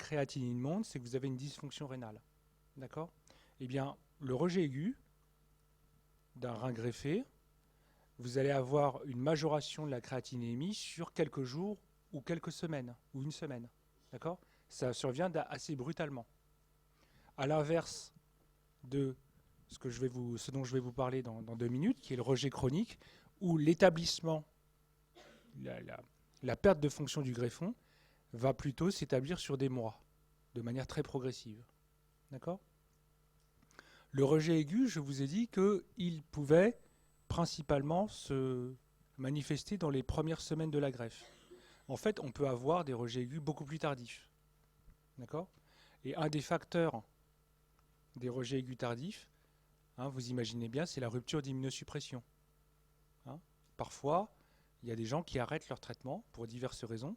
créatinine monte, c'est que vous avez une dysfonction rénale. D'accord? Eh bien, le rejet aigu d'un rein greffé, vous allez avoir une majoration de la créatinémie sur quelques jours ou quelques semaines, ou une semaine. D'accord? Ça survient assez brutalement. À l'inverse de ce dont je vais vous parler dans 2 minutes, qui est le rejet chronique, où l'établissement, la perte de fonction du greffon, va plutôt s'établir sur des mois, de manière très progressive. D'accord? Le rejet aigu, je vous ai dit qu'il pouvait principalement se manifester dans les premières semaines de la greffe. En fait, on peut avoir des rejets aigus beaucoup plus tardifs. D'accord? Et un des facteurs des rejets aigus tardifs, vous imaginez bien, c'est la rupture d'immunosuppression. Parfois, il y a des gens qui arrêtent leur traitement pour diverses raisons.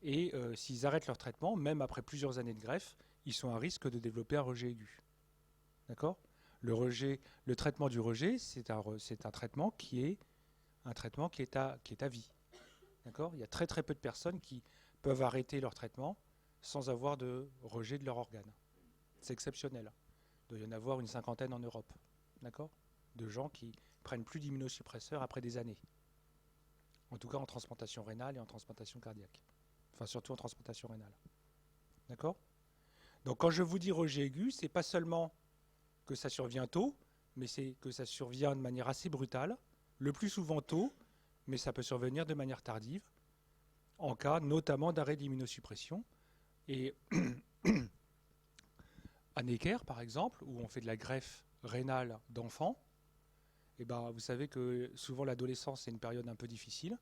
Et s'ils arrêtent leur traitement, même après plusieurs années de greffe, ils sont à risque de développer un rejet aigu. D'accord? Le traitement du rejet, c'est un traitement qui est à vie. D'accord? Il y a très très peu de personnes qui peuvent arrêter leur traitement sans avoir de rejet de leur organe. C'est exceptionnel. Il doit y en avoir une cinquantaine en Europe. D'accord? De gens qui prennent plus d'immunosuppresseurs après des années. En tout cas en transplantation rénale et en transplantation cardiaque. Enfin surtout en transplantation rénale. D'accord? Donc quand je vous dis rejet aigu, c'est pas seulement que ça survient tôt, mais c'est que ça survient de manière assez brutale, le plus souvent tôt, mais ça peut survenir de manière tardive, en cas notamment d'arrêt d'immunosuppression. Et à Necker, par exemple, où on fait de la greffe rénale d'enfants, vous savez que souvent l'adolescence c'est une période un peu difficile,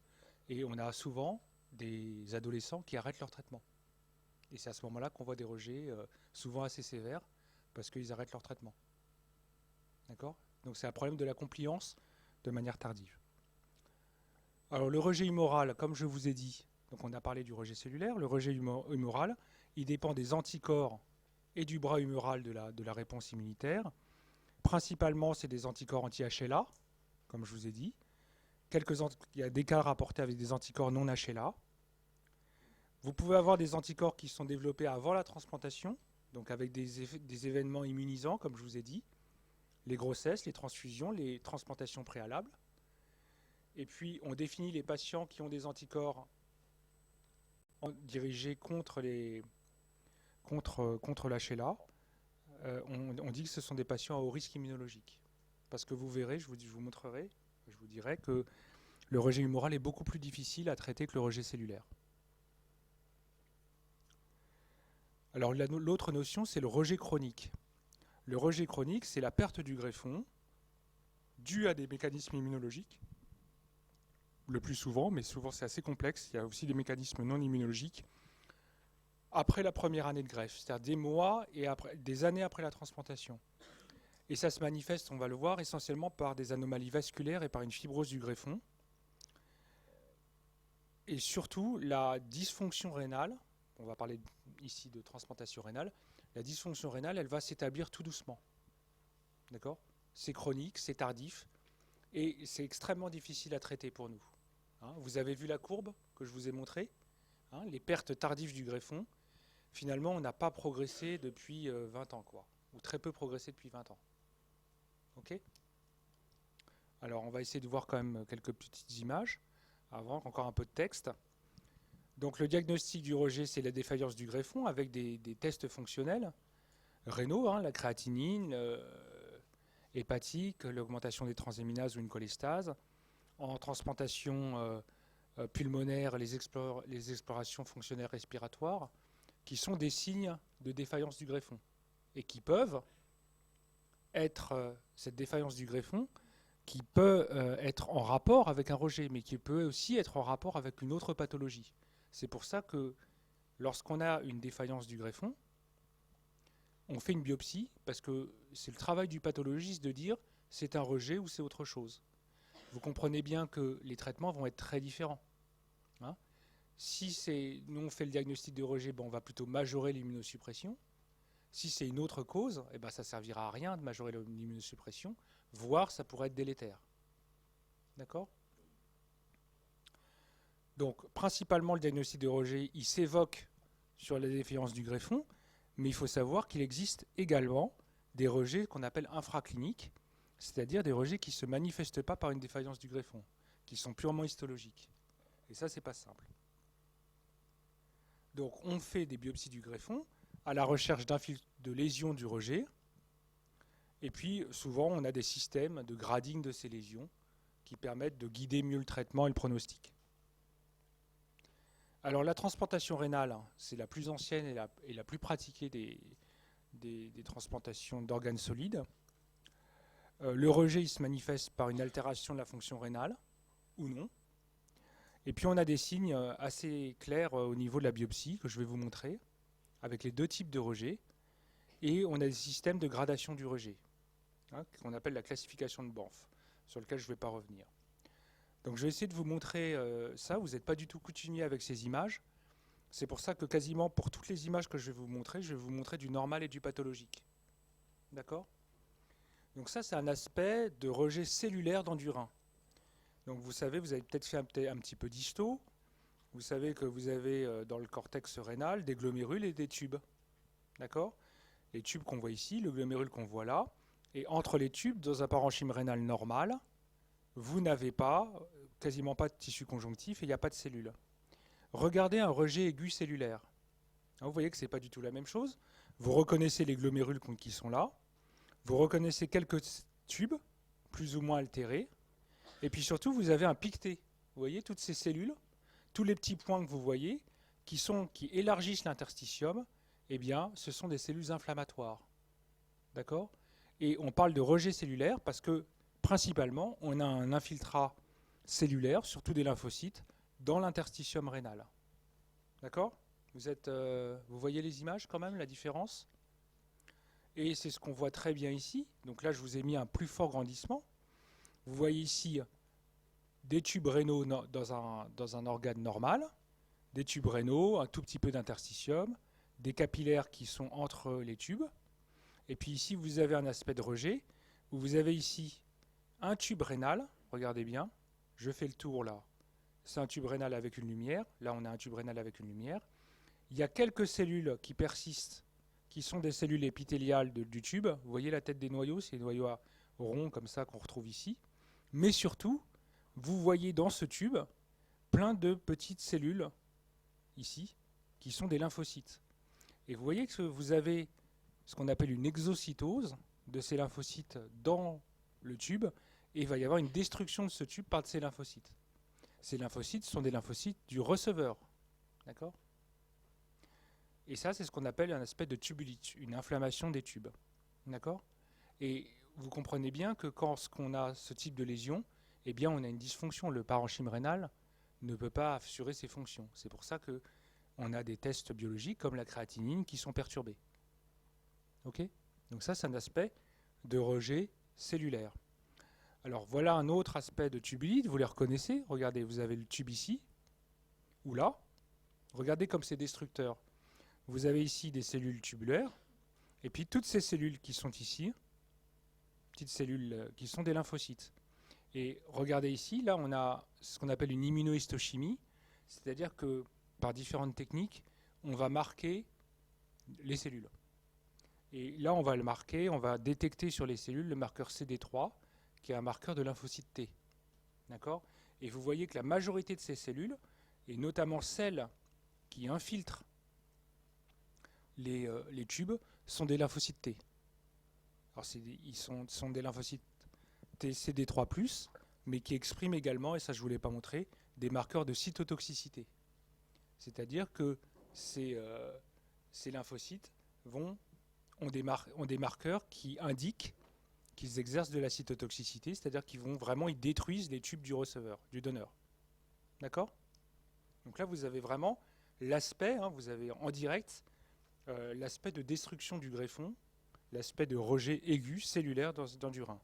et on a souvent des adolescents qui arrêtent leur traitement. Et c'est à ce moment-là qu'on voit des rejets souvent assez sévères, parce qu'ils arrêtent leur traitement. D'accord? Donc c'est un problème de la compliance de manière tardive. Alors le rejet humoral, comme je vous ai dit, donc on a parlé du rejet cellulaire, le rejet humoral, il dépend des anticorps et du bras humoral de la réponse immunitaire. Principalement, c'est des anticorps anti-HLA, comme je vous ai dit. Il y a des cas rapportés avec des anticorps non HLA. Vous pouvez avoir des anticorps qui sont développés avant la transplantation, donc avec des événements immunisants, comme je vous ai dit, les grossesses, les transfusions, les transplantations préalables. Et puis, on définit les patients qui ont des anticorps dirigés contre l'HLA. On dit que ce sont des patients à haut risque immunologique. Parce que vous verrez, je vous montrerai, je vous dirai que le rejet humoral est beaucoup plus difficile à traiter que le rejet cellulaire. Alors l'autre notion, c'est le rejet chronique. Le rejet chronique, c'est la perte du greffon due à des mécanismes immunologiques, le plus souvent, mais souvent c'est assez complexe. Il y a aussi des mécanismes non immunologiques après la première année de greffe, c'est-à-dire des mois et des années après la transplantation. Et ça se manifeste, on va le voir, essentiellement par des anomalies vasculaires et par une fibrose du greffon. Et surtout, la dysfonction rénale, on va parler ici de transplantation rénale, la dysfonction rénale, elle va s'établir tout doucement. D'accord? C'est chronique, c'est tardif, et c'est extrêmement difficile à traiter pour nous. Vous avez vu la courbe que je vous ai montrée, les pertes tardives du greffon. Finalement, on n'a pas progressé depuis 20 ans, ou très peu progressé depuis 20 ans. Ok? Alors, on va essayer de voir quand même quelques petites images, avant, encore un peu de texte. Donc, le diagnostic du rejet, c'est la défaillance du greffon avec des tests fonctionnels, rénaux, la créatinine, hépatique, l'augmentation des transaminases ou une cholestase. En transplantation pulmonaire, les explorations fonctionnelles respiratoires, qui sont des signes de défaillance du greffon et qui peuvent être, cette défaillance du greffon, qui peut être en rapport avec un rejet, mais qui peut aussi être en rapport avec une autre pathologie. C'est pour ça que lorsqu'on a une défaillance du greffon, on fait une biopsie, parce que c'est le travail du pathologiste de dire c'est un rejet ou c'est autre chose. Vous comprenez bien que les traitements vont être très différents. Si nous on fait le diagnostic de rejet, on va plutôt majorer l'immunosuppression. Si c'est une autre cause, ça ne servira à rien de majorer l'immunosuppression, voire ça pourrait être délétère. D'accord? Donc, principalement, le diagnostic de rejet, il s'évoque sur la défaillance du greffon, mais il faut savoir qu'il existe également des rejets qu'on appelle infracliniques, c'est-à-dire des rejets qui ne se manifestent pas par une défaillance du greffon, qui sont purement histologiques. Et ça, c'est pas simple. Donc on fait des biopsies du greffon à la recherche de lésions du rejet, et puis souvent on a des systèmes de grading de ces lésions qui permettent de guider mieux le traitement et le pronostic. Alors la transplantation rénale, c'est la plus ancienne et la plus pratiquée des transplantations d'organes solides. Le rejet il se manifeste par une altération de la fonction rénale, ou non. Et puis on a des signes assez clairs au niveau de la biopsie, que je vais vous montrer, avec les deux types de rejet. Et on a des systèmes de gradation du rejet, qu'on appelle la classification de Banff, sur lequel je ne vais pas revenir. Donc je vais essayer de vous montrer ça. Vous n'êtes pas du tout coutumier avec ces images. C'est pour ça que quasiment pour toutes les images que je vais vous montrer du normal et du pathologique. D'accord ? Donc ça, c'est un aspect de rejet cellulaire dans du rein. Donc vous savez, vous avez peut-être fait un petit peu d'histo. Vous savez que vous avez dans le cortex rénal des glomérules et des tubes. D'accord ? Les tubes qu'on voit ici, le glomérule qu'on voit là. Et entre les tubes, dans un parenchyme rénal normal, vous n'avez pas, quasiment pas de tissu conjonctif et il n'y a pas de cellules. Regardez un rejet aigu cellulaire. Vous voyez que ce n'est pas du tout la même chose. Vous reconnaissez les glomérules qui sont là. Vous reconnaissez quelques tubes, plus ou moins altérés. Et puis surtout, vous avez un piqueté. Vous voyez toutes ces cellules, tous les petits points que vous voyez, qui élargissent l'interstitium, eh bien, ce sont des cellules inflammatoires. D'accord ? Et on parle de rejet cellulaire parce que, principalement, on a un infiltrat cellulaire, surtout des lymphocytes, dans l'interstitium rénal. D'accord ? Vous voyez les images quand même, la différence ? Et c'est ce qu'on voit très bien ici. Donc là, je vous ai mis un plus fort grandissement. Vous voyez ici des tubes rénaux dans un organe normal, des tubes rénaux, un tout petit peu d'interstitium, des capillaires qui sont entre les tubes. Et puis ici, vous avez un aspect de rejet, où vous avez ici un tube rénal. Regardez bien, je fais le tour là. C'est un tube rénal avec une lumière. Là, on a un tube rénal avec une lumière. Il y a quelques cellules qui persistent, qui sont des cellules épithéliales du tube. Vous voyez la tête des noyaux, c'est des noyaux ronds comme ça qu'on retrouve ici. Mais surtout, vous voyez dans ce tube plein de petites cellules, ici, qui sont des lymphocytes. Et vous voyez que vous avez ce qu'on appelle une exocytose de ces lymphocytes dans le tube, et il va y avoir une destruction de ce tube par ces lymphocytes. Ces lymphocytes sont des lymphocytes du receveur. D'accord ? Et ça, c'est ce qu'on appelle un aspect de tubulite, une inflammation des tubes. D'accord ? Et vous comprenez bien que quand on a ce type de lésion, eh bien, on a une dysfonction. Le parenchyme rénal ne peut pas assurer ses fonctions. C'est pour ça qu'on a des tests biologiques comme la créatinine qui sont perturbés. Ok ? Donc ça, c'est un aspect de rejet cellulaire. Alors voilà un autre aspect de tubulite, vous les reconnaissez. Regardez, vous avez le tube ici, ou là. Regardez comme c'est destructeur. Vous avez ici des cellules tubulaires, et puis toutes ces cellules qui sont ici, petites cellules qui sont des lymphocytes. Et regardez ici, là on a ce qu'on appelle une immunohistochimie, c'est-à-dire que par différentes techniques, on va marquer les cellules. Et là on va le marquer, on va détecter sur les cellules le marqueur CD3, qui est un marqueur de lymphocyte T. D'accord ? Et vous voyez que la majorité de ces cellules, et notamment celles qui infiltrent les tubes, sont des lymphocytes T. Alors ils sont des lymphocytes T CD3+, mais qui expriment également, et ça je ne vous l'ai pas montré, des marqueurs de cytotoxicité. C'est-à-dire que ces lymphocytes ont des marqueurs qui indiquent qu'ils exercent de la cytotoxicité, c'est-à-dire ils détruisent les tubes du receveur, du donneur. D'accord ? Donc là, vous avez vraiment l'aspect, vous avez en direct l'aspect de destruction du greffon, l'aspect de rejet aigu cellulaire dans du rein.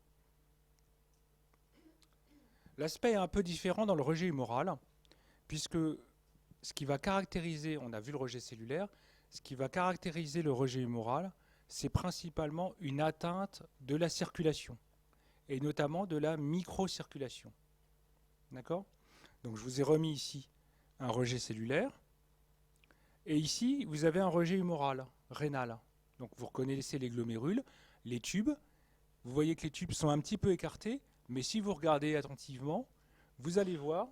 L'aspect est un peu différent dans le rejet humoral, puisque ce qui va caractériser, on a vu le rejet cellulaire, ce qui va caractériser le rejet humoral, c'est principalement une atteinte de la circulation, et notamment de la microcirculation. D'accord ? Donc je vous ai remis ici un rejet cellulaire, Et ici, vous avez un rejet humoral, rénal. Donc vous reconnaissez les glomérules, les tubes. Vous voyez que les tubes sont un petit peu écartés, mais si vous regardez attentivement, vous allez voir.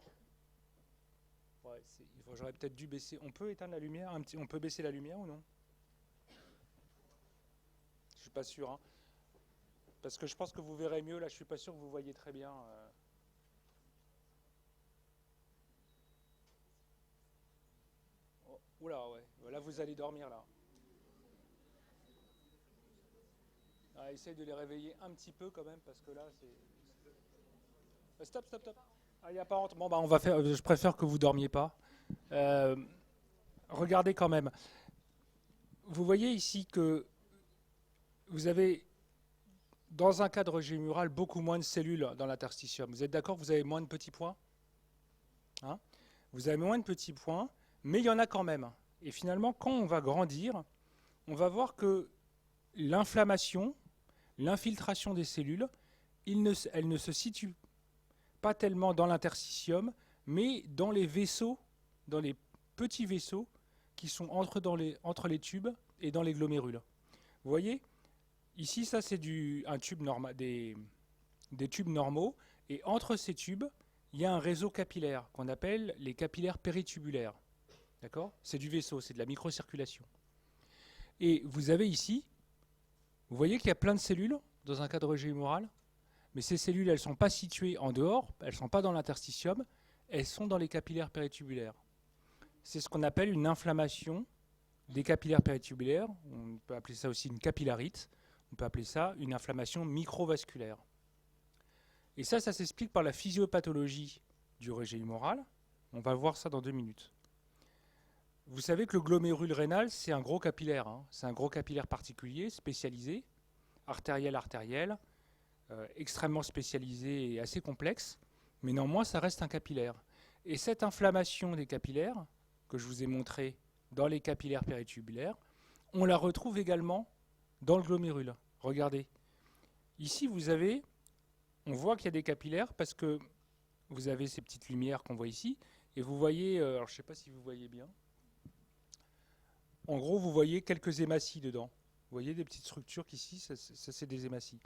Ouais, j'aurais peut-être dû baisser. On peut éteindre la lumière un petit, on peut baisser la lumière ou non? Je suis pas sûr, hein. Parce que je pense que vous verrez mieux. Là, je suis pas sûr que vous voyez très bien. Oh, oula, ouais. Là, vous allez dormir là. Ah, essaye de les réveiller un petit peu quand même, parce que là, c'est. Stop, stop, stop. Ah, il n'y a pas honte. Bon, bah, on va faire. Je préfère que vous dormiez pas. Euh, regardez quand même. Vous voyez ici que vous avez, dans un cadre gémural, beaucoup moins de cellules dans l'interstitium. Vous êtes d'accord que vous avez moins de petits points, hein? Vous avez moins de petits points, mais il y en a quand même. Et finalement, quand on va grandir, on va voir que l'inflammation, l'infiltration des cellules, elle ne se situe pas tellement dans l'interstitium, mais dans les vaisseaux, dans les petits vaisseaux qui sont entre les tubes et dans les glomérules. Vous voyez, ici, ça c'est un tube normal, des tubes normaux, et entre ces tubes, il y a un réseau capillaire qu'on appelle les capillaires péritubulaires. D'accord? C'est du vaisseau, c'est de la microcirculation. Et vous avez ici, vous voyez qu'il y a plein de cellules dans un cadre gémural, mais ces cellules, elles ne sont pas situées en dehors, elles ne sont pas dans l'interstitium, elles sont dans les capillaires péritubulaires. C'est ce qu'on appelle une inflammation des capillaires péritubulaires. On peut appeler ça aussi une capillarite. On peut appeler ça une inflammation microvasculaire. Et ça s'explique par la physiopathologie du rejet humoral. On va voir ça dans 2 minutes. Vous savez que le glomérule rénal, c'est un gros capillaire, hein. C'est un gros capillaire particulier, spécialisé, artériel, extrêmement spécialisé et assez complexe, mais néanmoins, ça reste un capillaire. Et cette inflammation des capillaires, que je vous ai montré dans les capillaires péritubulaires, on la retrouve également dans le glomérule. Regardez. Ici, on voit qu'il y a des capillaires parce que vous avez ces petites lumières qu'on voit ici, et vous voyez, alors je ne sais pas si vous voyez bien, en gros, vous voyez quelques hématies dedans. Vous voyez des petites structures qu'ici, ça c'est des hématies.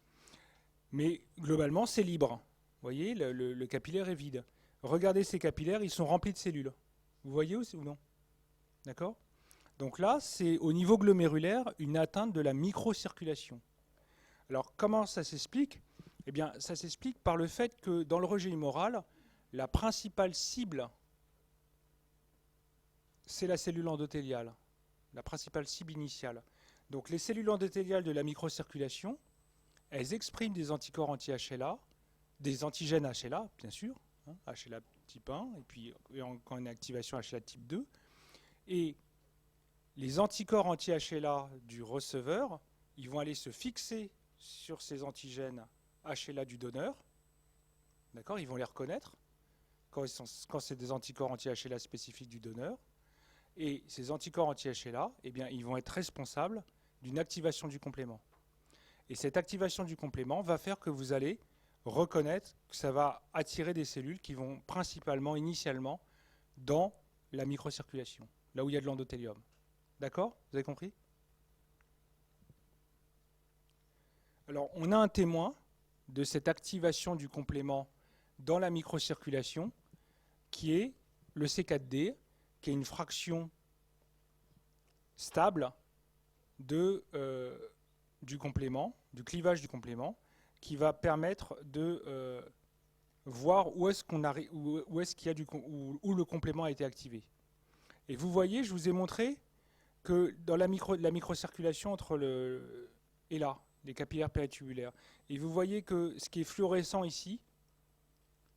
Mais globalement, c'est libre. Vous voyez, le capillaire est vide. Regardez ces capillaires, ils sont remplis de cellules. Vous voyez ou non? D'accord? Donc là, c'est au niveau glomérulaire une atteinte de la microcirculation. Alors comment ça s'explique? Eh bien, ça s'explique par le fait que dans le rejet humoral, la principale cible, c'est la cellule endothéliale, la principale cible initiale. Donc les cellules endothéliales de la microcirculation, elles expriment des anticorps anti-HLA, des antigènes HLA, bien sûr, hein, HLA type 1, et puis quand une activation HLA type 2. Et les anticorps anti-HLA du receveur, ils vont aller se fixer sur ces antigènes HLA du donneur. D'accord? Ils vont les reconnaître quand c'est des anticorps anti-HLA spécifiques du donneur. Et ces anticorps anti-HLA, eh bien, ils vont être responsables d'une activation du complément. Et cette activation du complément va faire que vous allez reconnaître que ça va attirer des cellules qui vont principalement, initialement, dans la microcirculation, là où il y a de l'endothélium. D'accord? Vous avez compris? Alors, on a un témoin de cette activation du complément dans la microcirculation, qui est le C4D, qui est une fraction stable du complément, du clivage du complément, qui va permettre de voir où est-ce qu'il y a où le complément a été activé. Et vous voyez, je vous ai montré que dans la microcirculation entre et là, les capillaires péritubulaires, et vous voyez que ce qui est fluorescent ici,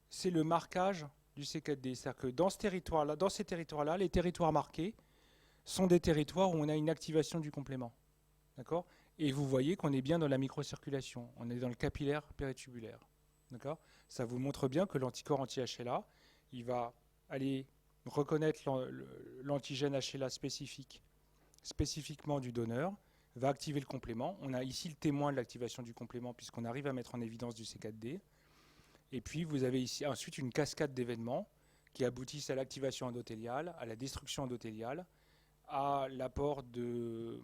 c'est le marquage du C4D. C'est-à-dire que dans ces territoires-là, les territoires marqués sont des territoires où on a une activation du complément. D'accord? Et vous voyez qu'on est bien dans la microcirculation. On est dans le capillaire péritubulaire. D'accord? Ça vous montre bien que l'anticorps anti-HLA, il va aller reconnaître l'antigène HLA spécifiquement du donneur, va activer le complément. On a ici le témoin de l'activation du complément puisqu'on arrive à mettre en évidence du C4D. Et puis vous avez ici ensuite une cascade d'événements qui aboutissent à l'activation endothéliale, à la destruction endothéliale, à l'apport de